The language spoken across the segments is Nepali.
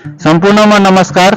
संपूर्णमा नमस्कार।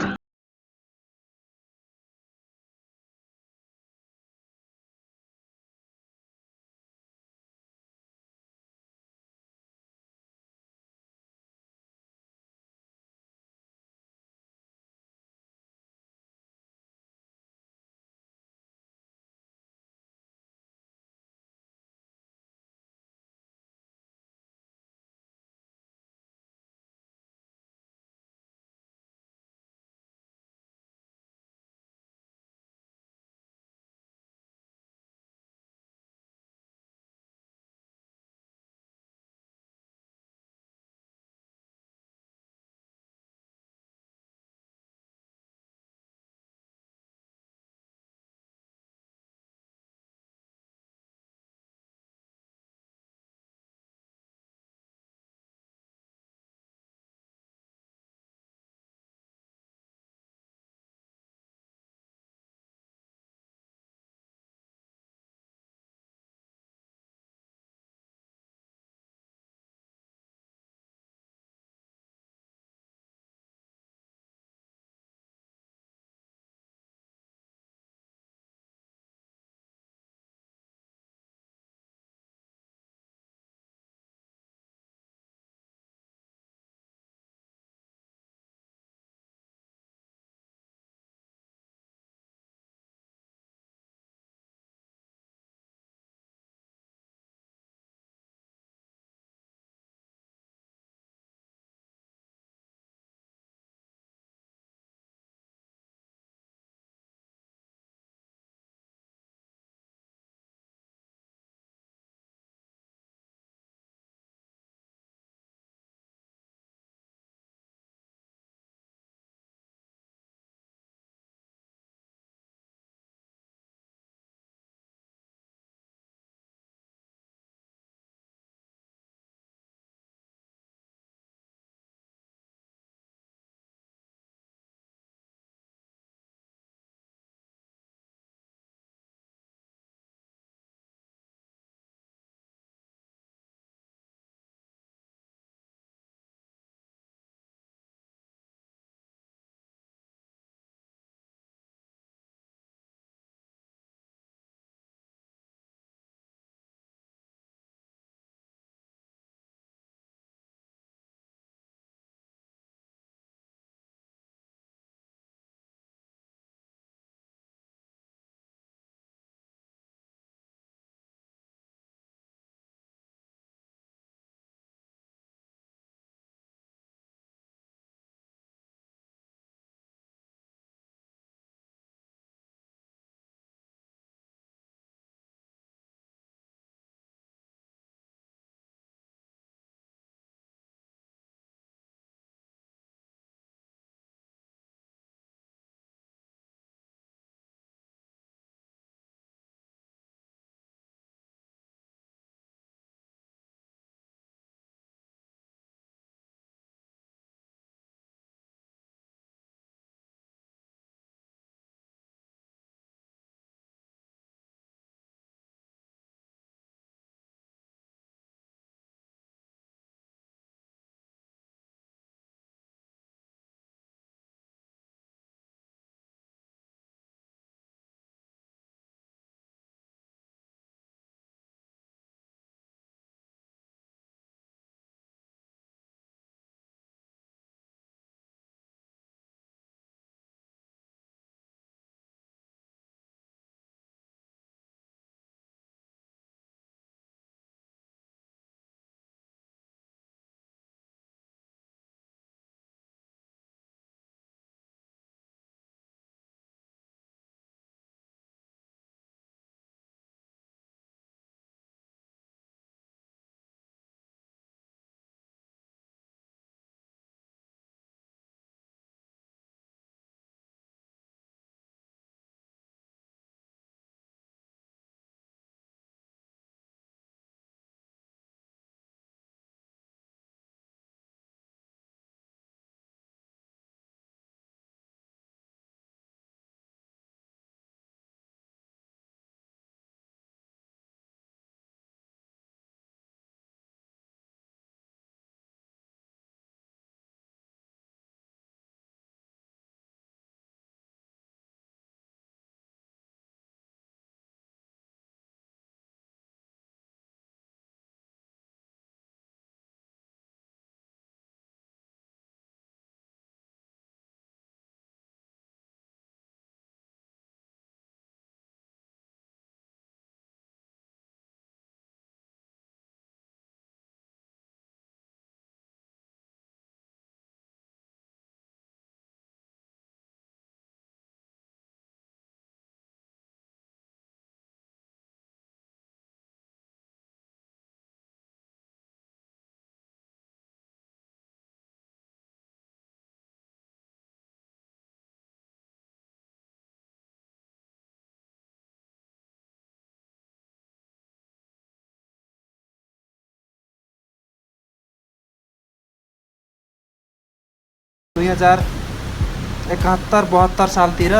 2071-72 सालतिर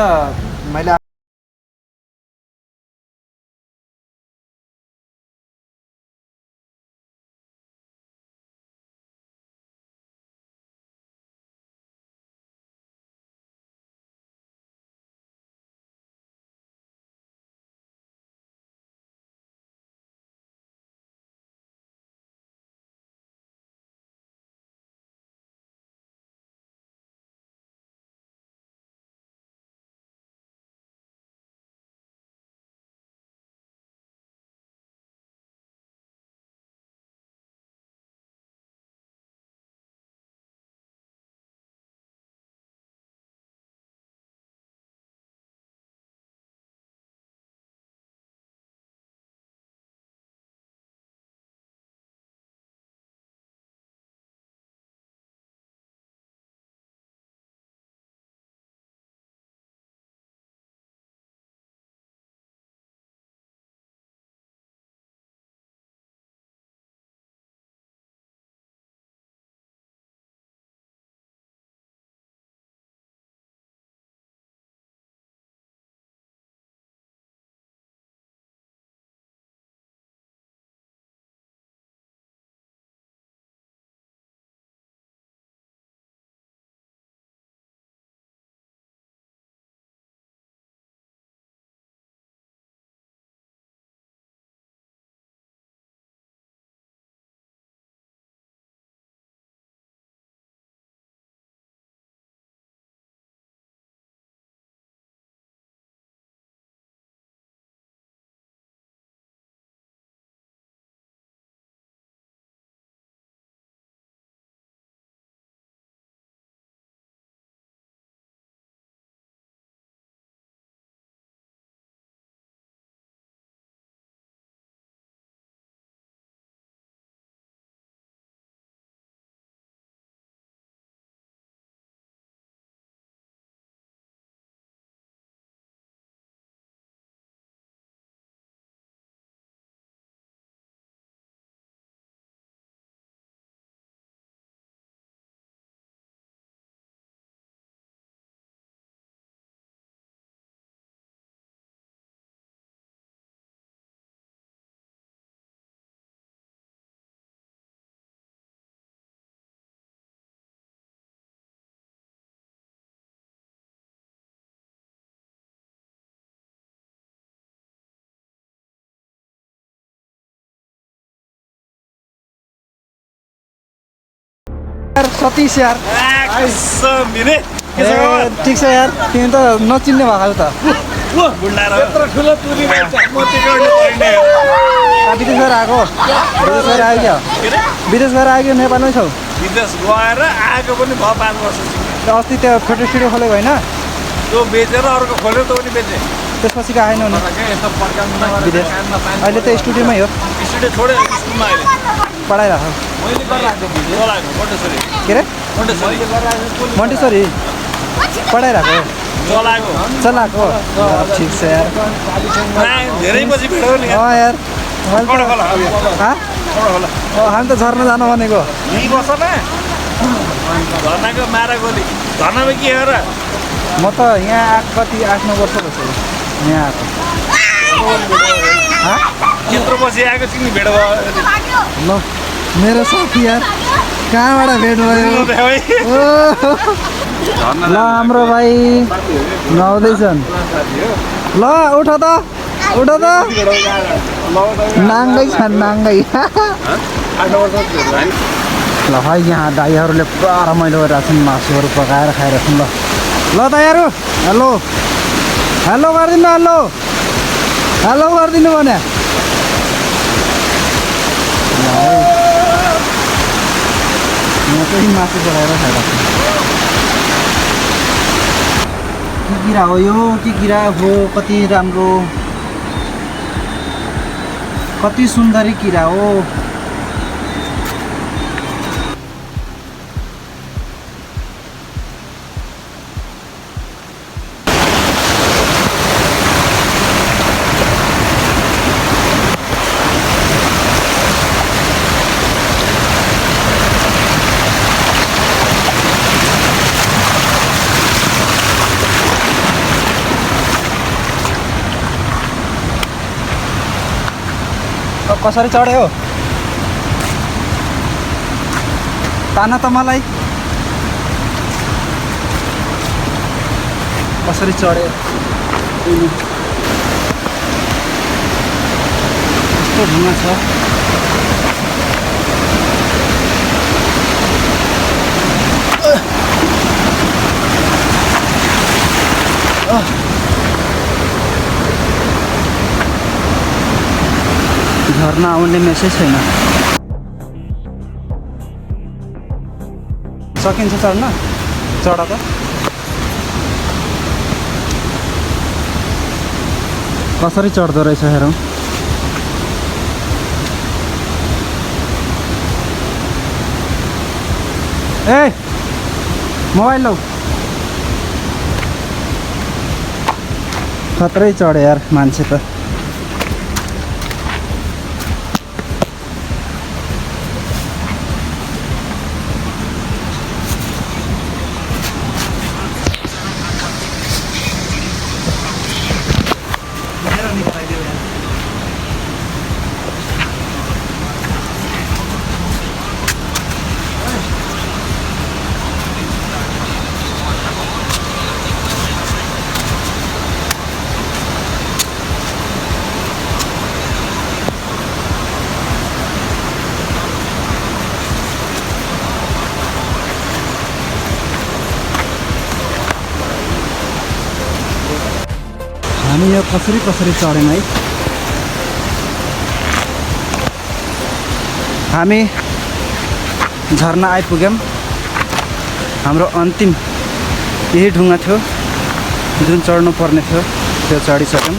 मैले सतीश यार ठिक छ यार तिमी त नचिन्ने भएको त विदेश गएर आएको विदेश गएर आयो नेपालमै छौ विदेश गएर आएको पनि भयो 5 वर्ष अस्ति त्यो फोटो स्टुडियो खोलेको होइन त्यो बेचेर अर्को खोल्यो त पनि बेचे त्यसपछि आएन नि विदेश अहिले त स्टुडियोमै हो स्टुडियो छोड्यो स्कुलमा अहिले पढाइरहेको मैले गरिरहेको भिडियो चलाएको मोन्टेसरी के रे मोन्टेसरी पढाइरहेको चलाएको ठिक छ यार धेरै पछि भेट्यो नि यार हामी त झर्न जानु भनेको 2 वर्षमा झर्नाको मारा गोली झर्नामा के हो र म त यहाँ आएको कति 8-9 वर्ष भइसक्यो यहाँ आएको त्यत्रो पछि आएको तिमी भेट भयो ल मेरो साथी यार कहाँबाट भेट भयो ल हाम्रो भाइ नुहाउँदैछन् ल उठ त नाङ्गै छन् नाङ्गै ल भाइ यहाँ दाइहरूले पुरा रमाइलो गरिरहेको छन् मासुहरू पकाएर खाइरहेको छन् ल दाइहरू हेलो हेलो गरिदिनु हेलो गरिदिनु भने यहाँ चाहिँ मासु पकाएर खाइरहेको छु के किरा हो यो के किरा हो कति राम्रो कति सुन्दरी किरा हो कसरी चढ्यो तान त मलाई कसरी चढ्यो यस्तो ढुङ्गा छ झर्ना आउने मेसेज छैन सकिन्छ चढ्न चढ त कसरी चढ्दो रहेछ हेरौँ ए मोबाइल लौ खत्रै चढ्यो यार मान्छे त हामी यो कसरी चढ्यौँ है हामी झर्ना आइपुग्यौँ हाम्रो अन्तिम यही ढुङ्गा थियो जुन चढ्नु पर्ने थियो त्यो चढिसक्यौँ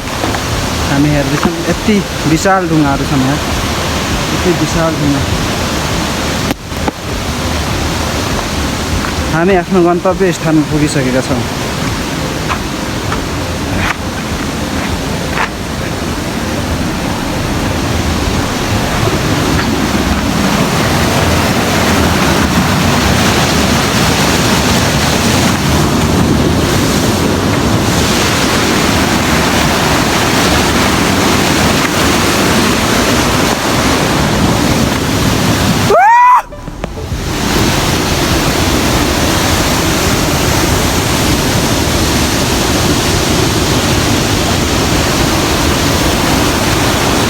हामी हेर्दैछौँ यति विशाल ढुङ्गाहरू छन् यहाँ यति विशाल ढुङ्गा हामी आफ्नो गन्तव्य स्थानमा पुगिसकेका छौँ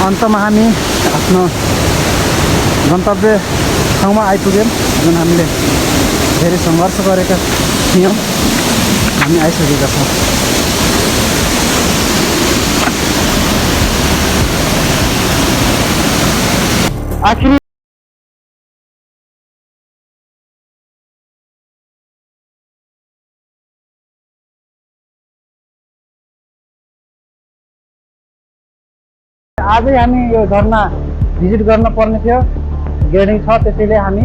अन्तमा हामी आफ्नो गन्तव्य ठाउँमा आइपुग्यौँ जुन हामीले धेरै सङ्घर्ष गरेका थियौँ हामी आइसकेका छौँ आखिर आजै हामी यो झरना भिजिट गर्न पर्ने थियो गेडिङ छ त्यसैले हामी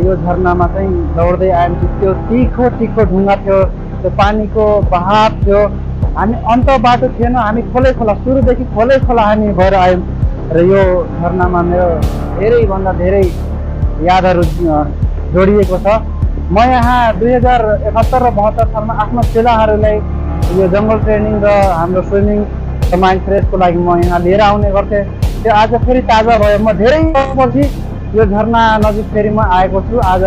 यो झरनामा चाहिँ दौड्दै आयौँ त्यो तिखो ढुङ्गा थियो त्यो पानीको बहाव थियो हामी अन्त बाटो थिएन हामी खोलै खोला सुरुदेखि खोलै खोला हामी भएर आयौँ र यो झरनामा मेरो धेरैभन्दा धेरै यादहरू जोडिएको छ म यहाँ 2071 र 72 सालमा आफ्नो चेलाहरूलाई यो जङ्गल ट्रेनिङ र हाम्रो स्विमिङ माइन्ड फ्रेसको लागि म यहाँ लिएर आउने गर्थेँ त्यो आज फेरि ताजा भयो म धेरै वर्षपछि यो झरना नजिक फेरि म आएको छु आज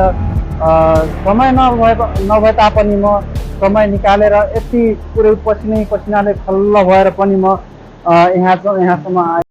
समय नभए तापनि म समय निकालेर यति पुरै पसिनाले खल्ल भएर पनि म यहाँसम्म आएँ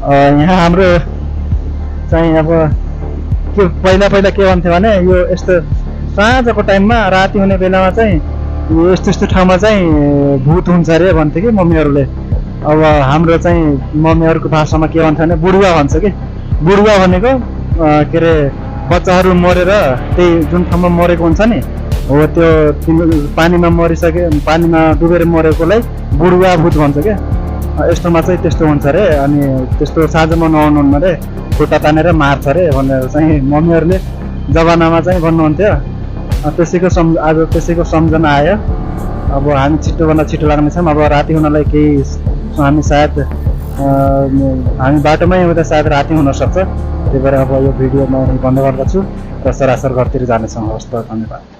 यहाँ हाम्रो चाहिँ अब के पहिला के भन्थ्यो भने यो यस्तो साँझको टाइममा राति हुने बेलामा चाहिँ यो यस्तो ठाउँमा चाहिँ भूत हुन्छ अरे भन्थ्यो कि मम्मीहरूले। अब हाम्रो चाहिँ मम्मीहरूको भाषामा के भन्थ्यो भने बुढुवा भन्छ कि। बुढुवा भनेको के अरे बच्चाहरू मरेर त्यही जुन ठाउँमा मरेको हुन्छ नि हो त्यो पानीमा पानीमा डुबेर मरेकोलाई बुढुवा भूत भन्छ क्या। यस्तोमा चाहिँ त्यस्तो हुन्छ अरे अनि त्यस्तो साँझमा नआउनुहुन्न अरे खुट्टा तानेर मार्छ अरे भनेर चाहिँ मम्मीहरूले जमानामा चाहिँ भन्नुहुन्थ्यो। आज त्यसैको सम्झना आयो। अब हामी छिटोभन्दा छिटो लाग्नेछौँ। अब राति हुनलाई केही हामी सायद हामी बाटोमै हुँदा सायद राति हुनसक्छ। त्यही भएर अब यो भिडियो म बन्द गर्दछु र सरासर घरतिर जानेछौँ। हवस् त, धन्यवाद।